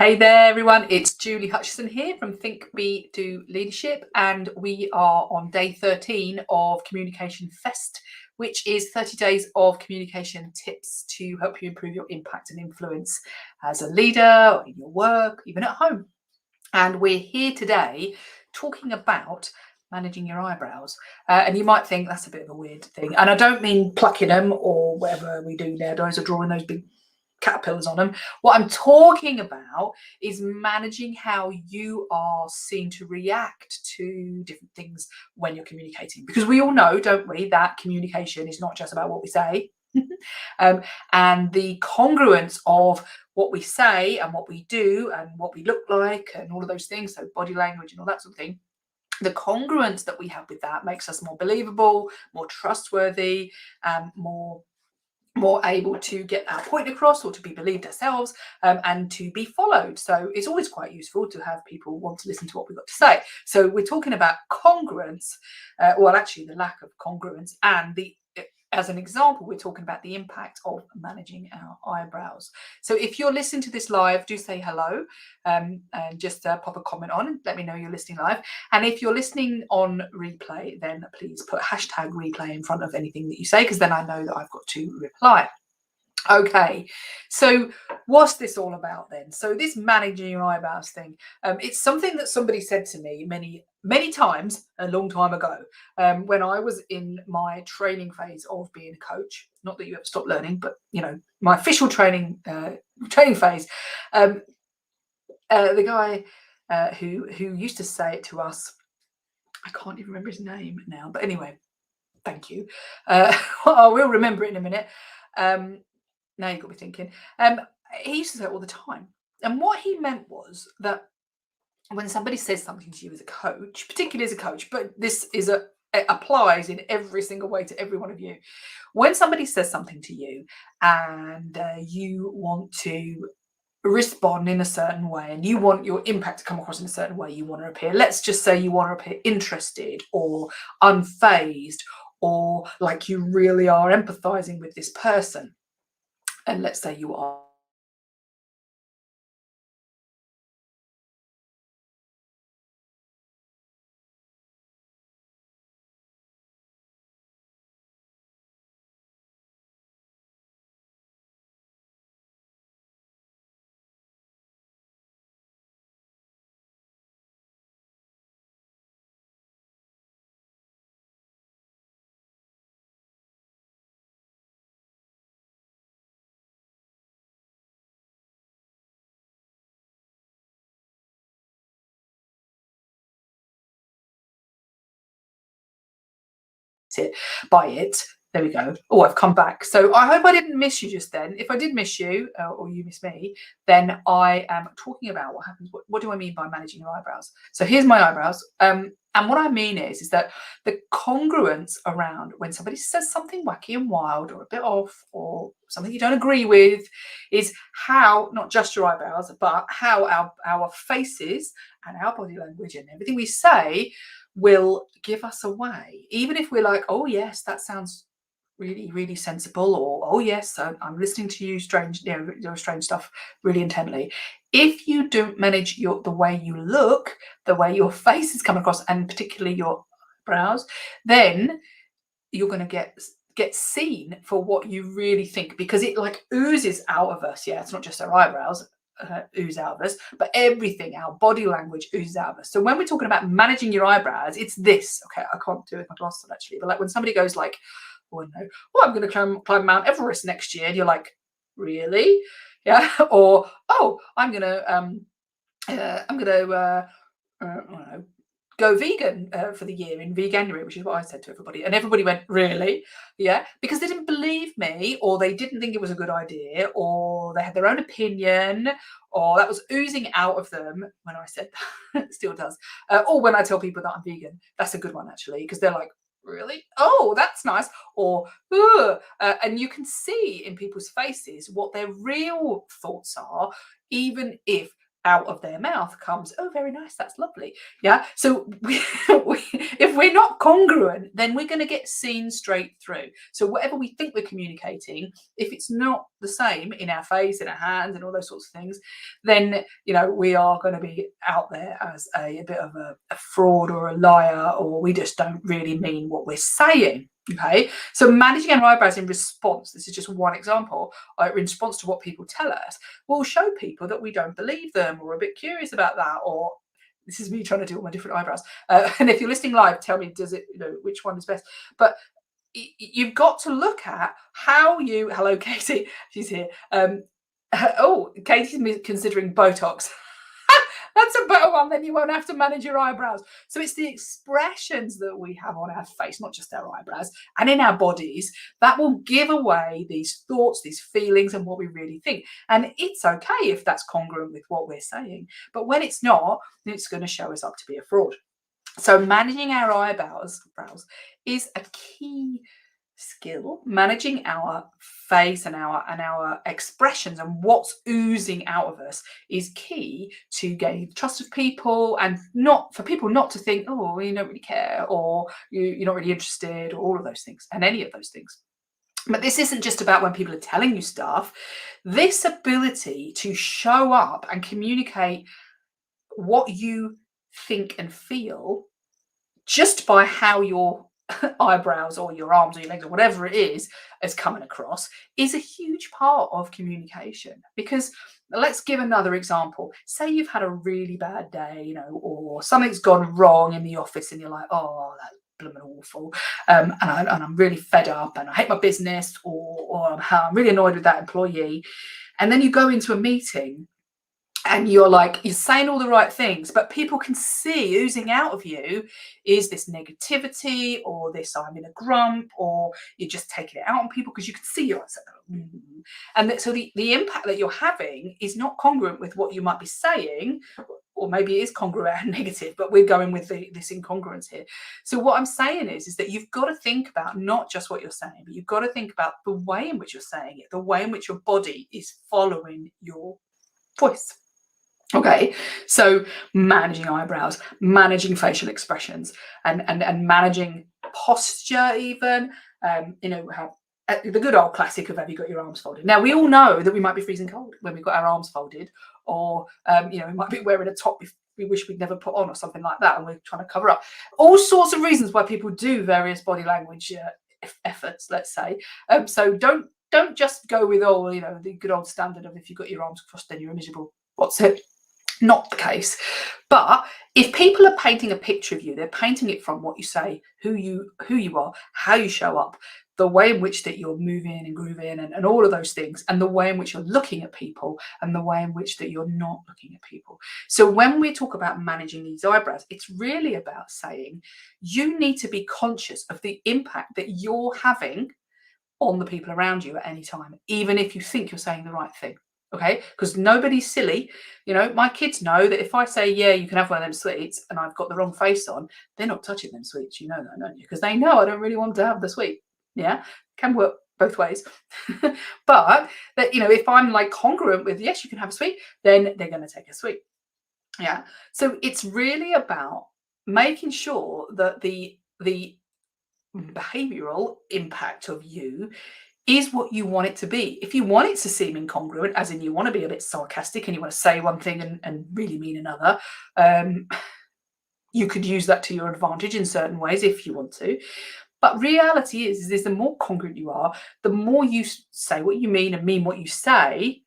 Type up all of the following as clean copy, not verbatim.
Hey there, everyone. It's Julie Hutchison here from Think, Be, Do Leadership, and we are on day 13 of Communication Fest, which is 30 days of communication tips to help you improve your impact and influence as a leader, or in your work, even at home. And we're here today talking about managing your eyebrows. And you might think that's a bit of a weird thing. And I don't mean plucking them or whatever we do nowadays, or drawing those big caterpillars on them. What I'm talking about is managing how you are seen to react to different things when you're communicating, because we all know, don't we, that communication is not just about what we say. And the congruence of what we say and what we do and what we look like and all of those things, so body language and all that sort of thing, the congruence that we have with that makes us more believable, more trustworthy, more able to get our point across, or to be believed ourselves, and to be followed. So it's always quite useful to have people want to listen to what we've got to say. So we're talking about congruence, well, actually the lack of congruence, and as an example, we're talking about the impact of managing our eyebrows. So if you're listening to this live, do say hello, and just pop a comment on and let me know you're listening live. And if you're listening on replay, then please put hashtag replay in front of anything that you say, because then I know that I've got to reply. Okay, so what's this all about then? So this managing your eyebrows thing, it's something that somebody said to me many times a long time ago, when I was in my training phase of being a coach. Not that you ever stop learning, but my official training phase. The guy who used to say it to us, I can't even remember his name now, but anyway, thank you. I will remember it in a minute. Now you've got me thinking. He used to say it all the time. And what he meant was that when somebody says something to you as a coach, particularly as a coach, but this it applies in every single way to every one of you. When somebody says something to you and you want to respond in a certain way, and you want your impact to come across in a certain way, you want to appear, let's just say you want to appear interested or unfazed, or like you really are empathizing with this person. And let's say you are it by it. There we go. Oh, I've come back. So I hope I didn't miss you just then. If I did miss you, or you miss me, then I am talking about what happens. What do I mean by managing your eyebrows? So here's my eyebrows. And what I mean is that the congruence around when somebody says something wacky and wild, or a bit off, or something you don't agree with, is how, not just your eyebrows, but how our faces and our body language and everything we say will give us away. Even if we're like, oh yes, that sounds really, really sensible, or oh yes, I'm listening to you strange stuff really intently. If you don't manage the way you look, the way your face is coming across, and particularly your brows, then you're going to get seen for what you really think, because it like oozes out of us. Yeah, it's not just our eyebrows ooze out of us, but everything, our body language oozes out of us. So when we're talking about managing your eyebrows, it's this. Okay, I can't do it with my glasses on actually, but like when somebody goes like, oh no, well, I'm going to climb Mount Everest next year, and you're like, really? Yeah. Or oh, I'm going to I don't know, go vegan for the year in Veganuary, which is what I said to everybody. And everybody went, really? Yeah, because they didn't believe me, or they didn't think it was a good idea, or they had their own opinion, or that was oozing out of them when I said that. It still does. Or when I tell people that I'm vegan. That's a good one, actually, because they're like, really? Oh, that's nice. Or, and you can see in people's faces what their real thoughts are, even if out of their mouth comes, oh, very nice, that's lovely. Yeah. So if we're not congruent, then we're going to get seen straight through. So whatever we think we're communicating, if it's not the same in our face, in our hands, and all those sorts of things, then we are going to be out there as a bit of a fraud or a liar, or we just don't really mean what we're saying. Okay, so managing our eyebrows in response, this is just one example, in response to what people tell us, will show people that we don't believe them, or are a bit curious about that, or this is me trying to do all my different eyebrows. And if you're listening live, tell me, does it, which one is best? But you've got to look at how you, hello, Katie, she's here. Oh, Katie's considering Botox. That's a better one, then you won't have to manage your eyebrows. So it's the expressions that we have on our face, not just our eyebrows, and in our bodies, that will give away these thoughts, these feelings, and what we really think. And it's okay if that's congruent with what we're saying. But when it's not, it's going to show us up to be a fraud. So managing our eyebrows is a key skill. Managing our face and our expressions and what's oozing out of us is key to gain the trust of people, and not for people not to think, oh, you don't really care, or you're not really interested, or all of those things, and any of those things. But this isn't just about when people are telling you stuff. This ability to show up and communicate what you think and feel just by how your eyebrows or your arms or your legs or whatever it is coming across is a huge part of communication. Because let's give another example. Say you've had a really bad day, or something's gone wrong in the office and you're like, oh, that's blooming awful, and I'm really fed up and I hate my business, or I'm really annoyed with that employee. And then you go into a meeting and you're saying all the right things, but people can see oozing out of you is this negativity, or this I'm in a grump, or you're just taking it out on people because you can see you're and so the impact that you're having is not congruent with what you might be saying, or maybe it is congruent and negative, but we're going with this incongruence here. So what I'm saying is that you've got to think about not just what you're saying, but you've got to think about the way in which you're saying it, the way in which your body is following your voice. Okay, so managing eyebrows, managing facial expressions, and managing posture, even, how the good old classic of have you got your arms folded. Now, we all know that we might be freezing cold when we've got our arms folded, or we might be wearing a top we wish we'd never put on, or something like that, and we're trying to cover up. All sorts of reasons why people do various body language efforts, let's say. So don't just go with the good old standard of if you've got your arms crossed then you're miserable. What's it? Not the case. But if people are painting a picture of you, they're painting it from what you say, who you are, how you show up, the way in which that you're moving and grooving, and all of those things, and the way in which you're looking at people, and the way in which that you're not looking at people. So when we talk about managing these eyebrows, it's really about saying you need to be conscious of the impact that you're having on the people around you at any time, even if you think you're saying the right thing. Okay, because nobody's silly. My kids know that if I say, yeah, you can have one of them sweets, and I've got the wrong face on, they're not touching them sweets. You know that, don't you? Because they know I don't really want to have the sweet. Yeah, can work both ways. But that, if I'm congruent with, yes, you can have a sweet, then they're going to take a sweet. Yeah. So it's really about making sure that the behavioral impact of you is what you want it to be. If you want it to seem incongruent, as in you want to be a bit sarcastic and you want to say one thing and really mean another, you could use that to your advantage in certain ways if you want to. But reality is the more congruent you are, the more you say what you mean and mean what you say,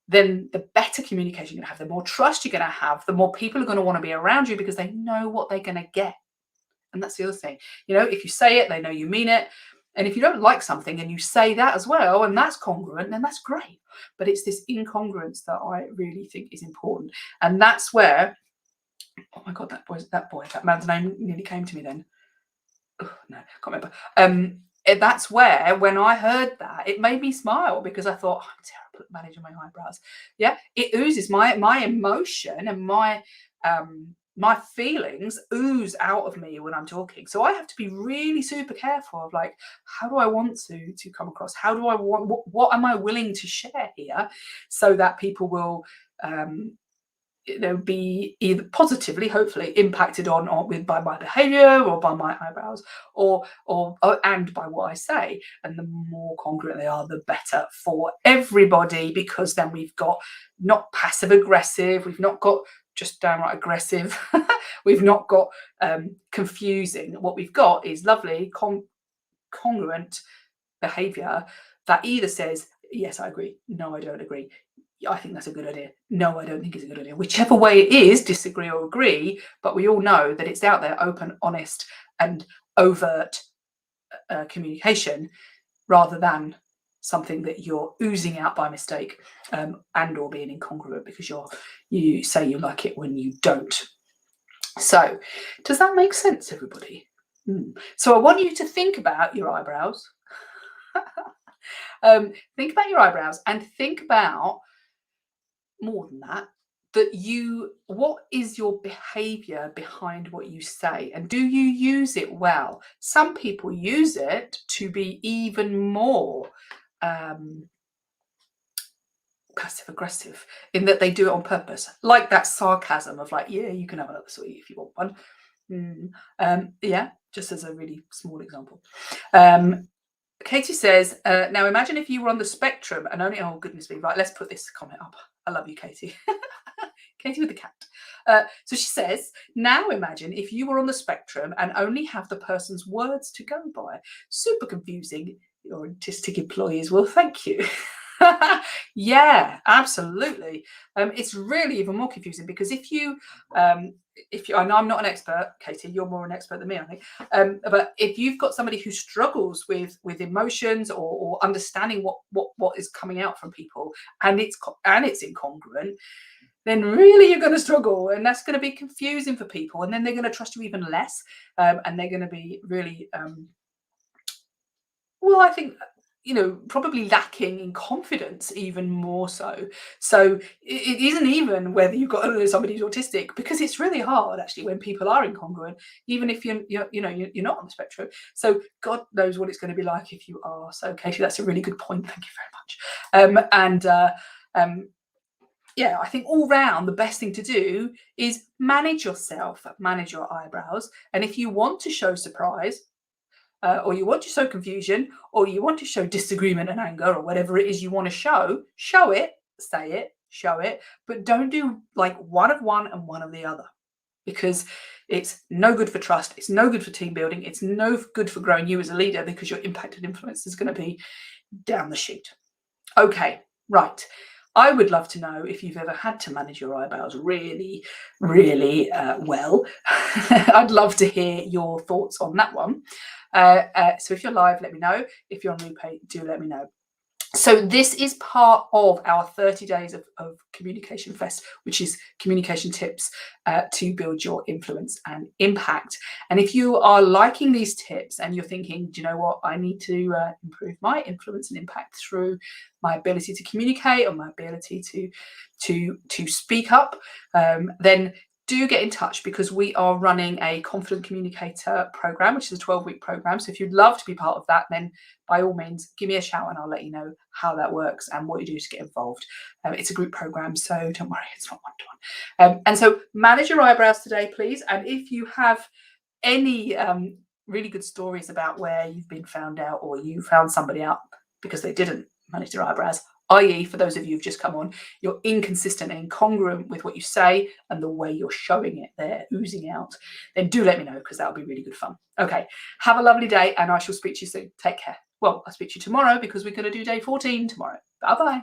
then the better communication you're going to have, the more trust you're going to have, the more people are going to want to be around you because they know what they're going to get. And that's the other thing. If you say it, they know you mean it. And if you don't like something and you say that as well, and that's congruent, then that's great. But it's this incongruence that I really think is important. And that's where, oh my God, that man's name nearly came to me then. Oh, no, can't remember. That's where, when I heard that, it made me smile, because I thought, I'm terrible at managing my eyebrows. Yeah, it oozes my emotion, and my feelings ooze out of me when I'm talking. So I have to be really super careful of how do I want to come across? How do I want, what am I willing to share here, so that people will be either positively, hopefully, impacted on by my behavior or by my eyebrows or and by what I say. And the more congruent they are, the better for everybody, because then we've got not passive aggressive, we've not got just downright aggressive, we've not got confusing. What we've got is lovely congruent behavior that either says, yes, I agree, no, I don't agree, I think that's a good idea, no, I don't think it's a good idea. Whichever way it is, disagree or agree, but we all know that it's out there, open, honest, and overt communication, rather than something that you're oozing out by mistake, and or being incongruent because you say you like it when you don't. So does that make sense, everybody? So I want you to think about your eyebrows. Think about your eyebrows, and think about, more than that, what is your behavior behind what you say, and do you use it well? Some people use it to be even more passive aggressive, in that they do it on purpose, like that sarcasm of like, yeah, you can have another sweetie if you want one. Yeah, just as a really small example. Katie says, now imagine if you were on the spectrum and only, oh goodness me, right, let's put this comment up. I love you, Katie. Katie with the cat. So she says, now imagine if you were on the spectrum and only have the person's words to go by. Super confusing. Your autistic employees will thank you. Yeah, absolutely. It's really even more confusing, because if you and I'm not an expert, Katie, you're more an expert than me, I think. But if you've got somebody who struggles with emotions or understanding what is coming out from people, and it's incongruent, then really you're going to struggle, and that's going to be confusing for people, and then they're going to trust you even less, and they're going to be really well, I think, probably lacking in confidence even more so. So it isn't even whether you've got somebody who's autistic, because it's really hard actually when people are incongruent, even if you're not on the spectrum. So God knows what it's going to be like if you are. So Katie, that's a really good point. Thank you very much. Yeah, I think all round the best thing to do is manage yourself, manage your eyebrows, and if you want to show surprise, or you want to show confusion, or you want to show disagreement and anger, or whatever it is you want to show it, say it, show it, but don't do like one of one and one of the other, because it's no good for trust, it's no good for team building, it's no good for growing you as a leader, because your impact and influence is going to be down the chute. Okay, right. I would love to know if you've ever had to manage your eyebrows really, really well. I'd love to hear your thoughts on that one. So if you're live, let me know. If you're on replay, do let me know. So this is part of our 30 days of Communication Fest, which is communication tips to build your influence and impact. And if you are liking these tips and you're thinking, do you know what, I need to improve my influence and impact through my ability to communicate, or my ability to speak up, then do get in touch, because we are running a Confident Communicator program, which is a 12-week program. So if you'd love to be part of that, then by all means, give me a shout and I'll let you know how that works and what you do to get involved. It's a group program, so don't worry, it's not one-to-one. And so manage your eyebrows today, please. And if you have any really good stories about where you've been found out, or you found somebody out because they didn't manage their eyebrows, i.e. for those of you who've just come on, you're inconsistent and incongruent with what you say and the way you're showing it, they're oozing out, then do let me know, because that'll be really good fun. Okay, have a lovely day, and I shall speak to you soon. Take care. Well, I'll speak to you tomorrow, because we're going to do day 14 tomorrow. Bye-bye.